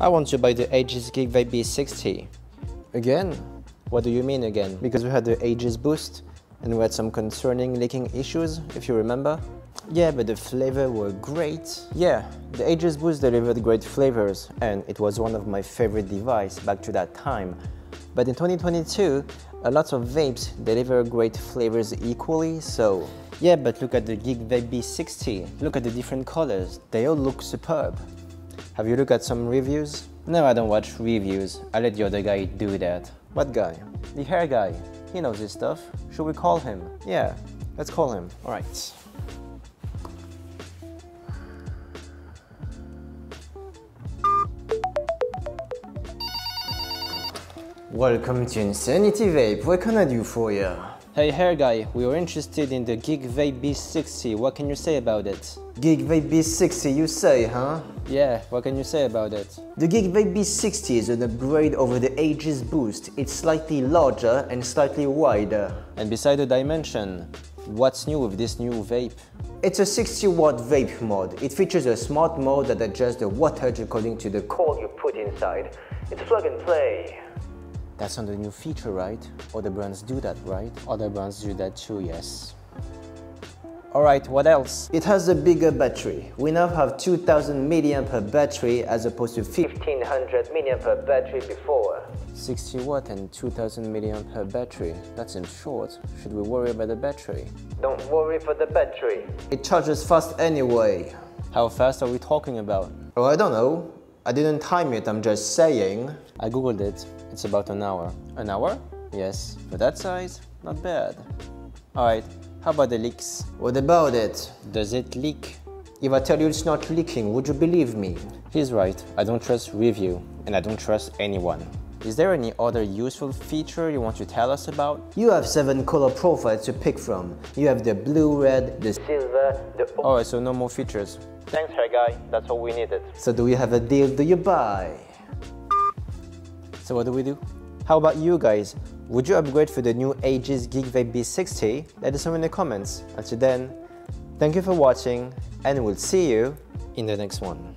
I want to buy the Aegis GeekVape B60. Again? What do you mean again? Because we had the Aegis Boost and we had some concerning leaking issues, if you remember. Yeah, but the flavors were great. Yeah, the Aegis Boost delivered great flavors and it was one of my favorite devices back to that time. But in 2022, a lot of vapes deliver great flavors equally, so... Yeah, but look at the GeekVape B60. Look at the different colors. They all look superb. Have you looked at some reviews? No, I don't watch reviews. I let the other guy do that. What guy? The hair guy. He knows his stuff. Should we call him? Yeah, let's call him. Alright. Welcome to Insanity Vape. What can I do for you? Hey hair guy, we were interested in the GeekVape B60. What can you say about it? GeekVape B60 you say, huh? Yeah, what can you say about it? The GeekVape B60 is an upgrade over the Aegis Boost. It's slightly larger and slightly wider. And beside the dimension, what's new with this new vape? It's a 60-watt vape mod. It features a smart mode that adjusts the wattage according to the coil you put inside. It's plug and play. That's not a new feature, right? Other brands do that, right? Other brands do that too, yes. Alright, what else? It has a bigger battery. We now have 2000 mAh battery as opposed to 1500 mAh battery before. 60 watt and 2000 mAh battery. That seems short. Should we worry about the battery? Don't worry for the battery. It charges fast anyway. How fast are we talking about? Oh, I don't know. I didn't time it, I'm just saying. I googled it. It's about an hour. An hour? Yes. For that size, not bad. Alright, how about the leaks? What about it? Does it leak? If I tell you it's not leaking, would you believe me? He's right. I don't trust review, and I don't trust anyone. Is there any other useful feature you want to tell us about? You have 7 color profiles to pick from. You have the blue, red, the silver, the... Alright, so no more features. Thanks, hair guy. That's all we needed. So do we have a deal? Do you buy? So what do we do? How about you guys? Would you upgrade for the new Aegis GeekVape B60? Let us know in the comments. Until then, thank you for watching and we'll see you in the next one.